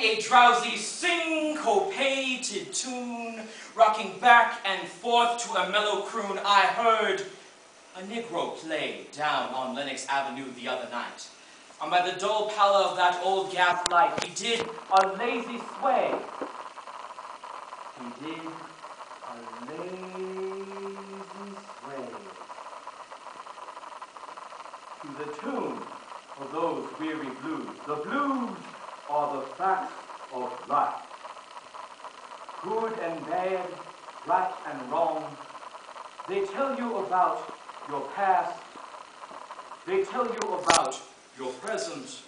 a drowsy syncopated tune, rocking back and forth to a mellow croon, I heard a Negro play down on Lenox Avenue the other night. And by the dull pallor of that old gas light, he did a lazy sway. He did a lazy sway to the tune of those weary blues. The blues are the facts of life. Good and bad, right and wrong. They tell you about your past. They tell you about your present.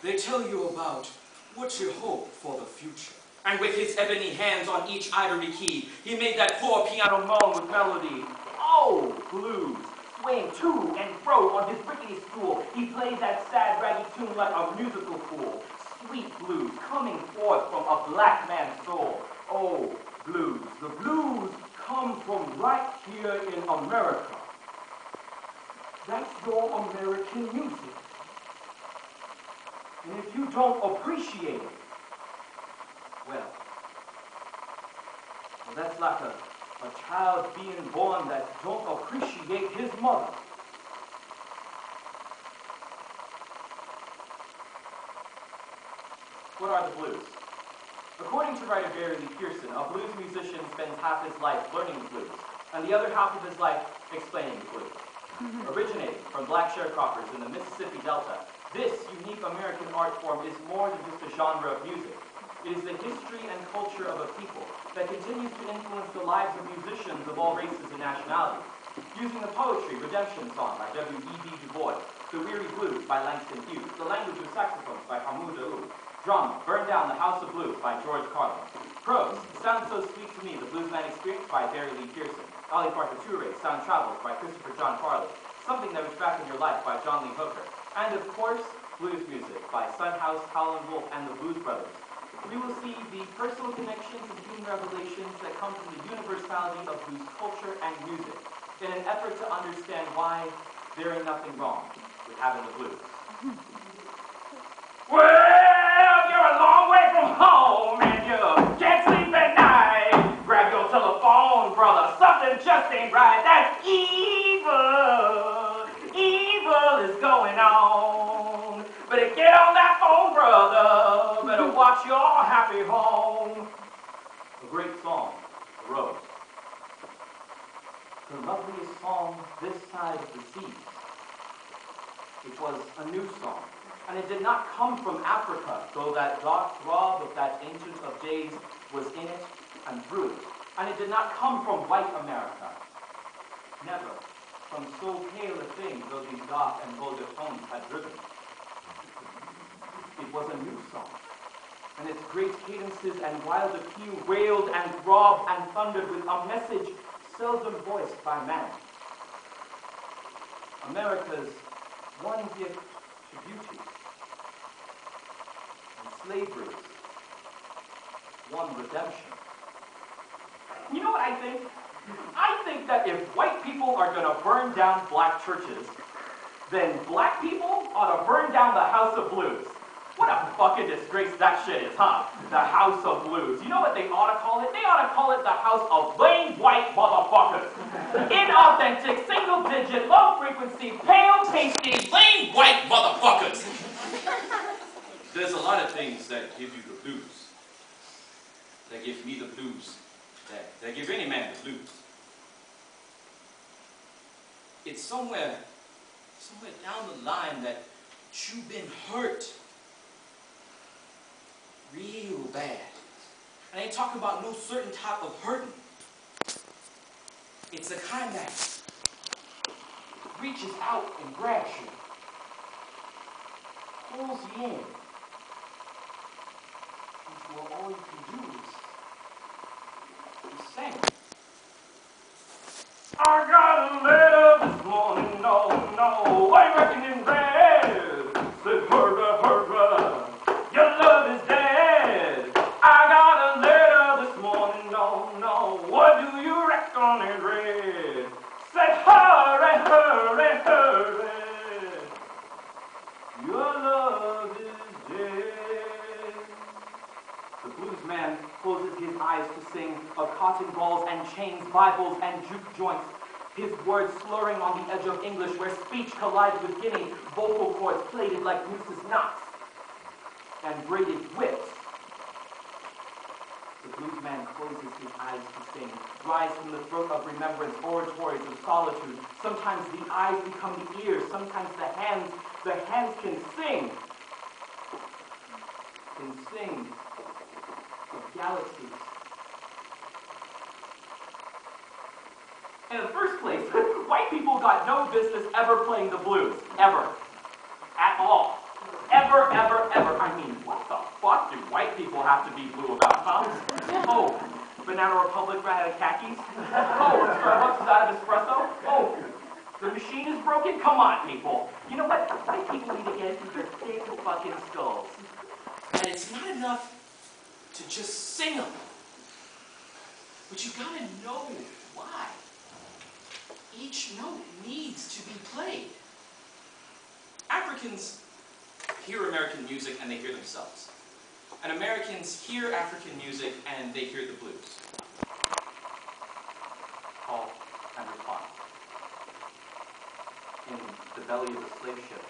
They tell you about what you hope for the future. And with his ebony hands on each ivory key, he made that poor piano moan with melody. Oh, blues, swaying to and fro on his rickety stool, he plays that sad, raggy tune like a musical fool. Sweet blues coming forth from a black man's soul. Oh, blues, the blues come from right here in America. That's your American music. And if you don't appreciate it, well, that's like a child being born that don't appreciate his mother. What are the blues? According to writer Barry Lee Pearson, a blues musician spends half his life learning the blues, and the other half of his life explaining the blues. Originating from black sharecroppers in the Mississippi Delta, this unique American art form is more than just a genre of music. It is the history and culture of a people that continues to influence the lives of musicians of all races and nationalities. Using the poetry, Redemption Song by W.E.B. Du Bois, The Weary Blues by Langston Hughes, The Language of Saxophones by Hamoud Daoud, Drama, Burn Down the House of Blues by George Carlin. Prose, Sounds So Sweet to Me, The Bluesman Experience by Barry Lee Pearson. Ali Partitude, Sound Travels by Christopher John Farley. Something That Was Back in Your Life by John Lee Hooker. And of course, blues music by Son House, Howlin' Wolf, and the Blues Brothers. We will see the personal connections and human revelations that come from the universality of blues culture and music in an effort to understand why there ain't nothing wrong with having the blues. Well, you're a long way from home and you can't sleep at night. Grab your telephone, brother, something just ain't right. That's evil. Evil is going on. Better get on that phone, brother. Better watch your happy home. A great song arose. The loveliest song this side of the seas. It was a new song. And it did not come from Africa, though that dark throb of that ancient of days was in it and through it. And it did not come from white America. Never from so pale a thing, though these dark and vulgar tones had driven. It was a new song, and its great cadences and wild appeal wailed and throbbed and thundered with a message seldom voiced by man. America's one gift to beauty, and slavery's one redemption. You know what I think? I think that if white people are going to burn down black churches, then black people ought to burn down the House of Blues. What a fucking disgrace that shit is, huh? The House of Blues. You know what they ought to call it? They ought to call it the House of Lame White Motherfuckers. Inauthentic, single-digit, low-frequency, pale, pasty, lame white motherfuckers. There's a lot of things that give you the blues. That give me the blues. That give any man the blues. It's somewhere down the line that you've been hurt real bad. I ain't talking about no certain type of hurting. It's the kind that reaches out and grabs you, pulls you in, until all you can do is sing. I got a letter this morning, no, I reckon in bed. Said, hurrah, your love is dead. I got a letter this morning, no, what do you reckon it read? Said, hurry, your love is dead. man closes his eyes to sing of cotton balls and chains, Bibles and juke joints. His words slurring on the edge of English where speech collided with Guinea, vocal cords plaited like nooses knots and braided whips. The blues man closes his eyes to sing, rise from the throat of remembrance, oratories of solitude. Sometimes the eyes become the ears, sometimes the hands can sing. Can sing of galaxies. In the first place, white people got no business ever playing the blues. Ever. At all. Ever, ever, ever. I mean, what the fuck do white people have to be blue about, huh? Oh, Banana Republic ran out of khakis? Oh, Starbucks is out of espresso? Oh, the machine is broken? Come on, people. You know what? White people need to get into their big fucking skulls. And it's not enough to just sing them. But you gotta know why. Each note needs to be played. Africans hear American music and they hear themselves. And Americans hear African music and they hear the blues. Call and response. In the belly of the slave ship,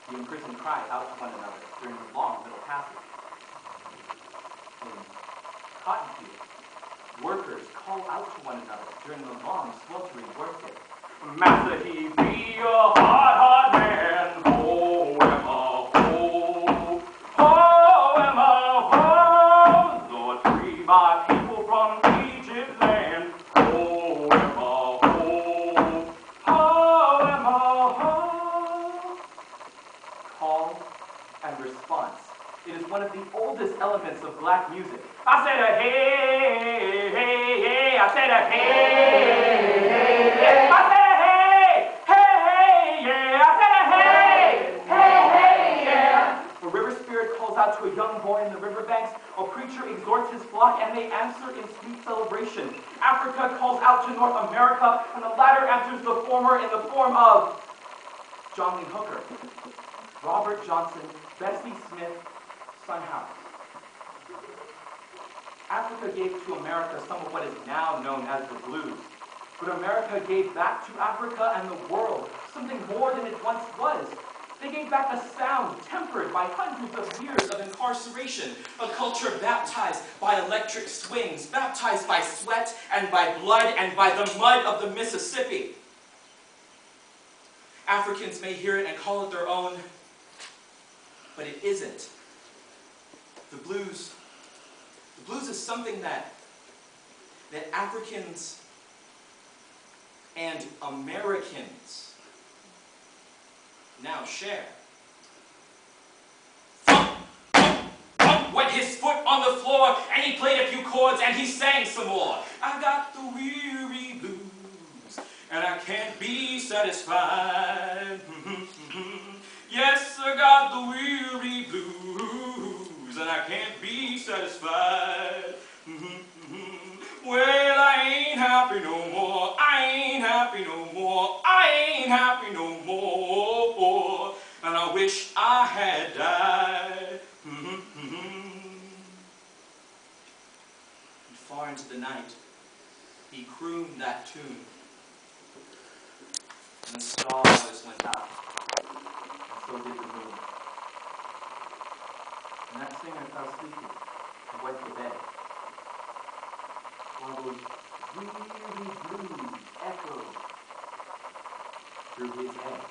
the imprisoned cry out to one another during the long middle passage. In cotton fields, workers call out to one another during the long, sweltering workday. Massa, he be a hot, hot man. Oh, Emma, oh. Oh, Emma, oh. Lord, free my people from Egypt land. Oh, Emma, oh. Oh, Emma, oh. Call and response. It is one of the oldest elements of black music. I said a hey, hey, hey. I said a hey, hey, hey. I said a hey, hey, yeah. I said a hey, hey, hey, yeah. A river spirit calls out to a young boy in the riverbanks. A preacher exhorts his flock, and they answer in sweet celebration. Africa calls out to North America, and the latter answers the former in the form of John Lee Hooker, Robert Johnson, Bessie Smith, Son House. Africa gave to America some of what is now known as the blues. But America gave back to Africa and the world something more than it once was. They gave back a sound tempered by hundreds of years of incarceration, a culture baptized by electric swings, baptized by sweat and by blood and by the mud of the Mississippi. Africans may hear it and call it their own, but it isn't. The blues is something that Africans and Americans now share. Thump, thump, thump went his foot on the floor, and he played a few chords, and he sang some more. I got the weary blues, and I can't be satisfied. Yes, I got the weary blues, and I can't be satisfied. Well, I ain't happy no more. I ain't happy no more. I ain't happy no more. And I wish I had died. And far into the night, he crooned that tune. And the stars went out. And so did the moon. And that singer fell sleepy and went to bed. While those weary blues echoed through his head.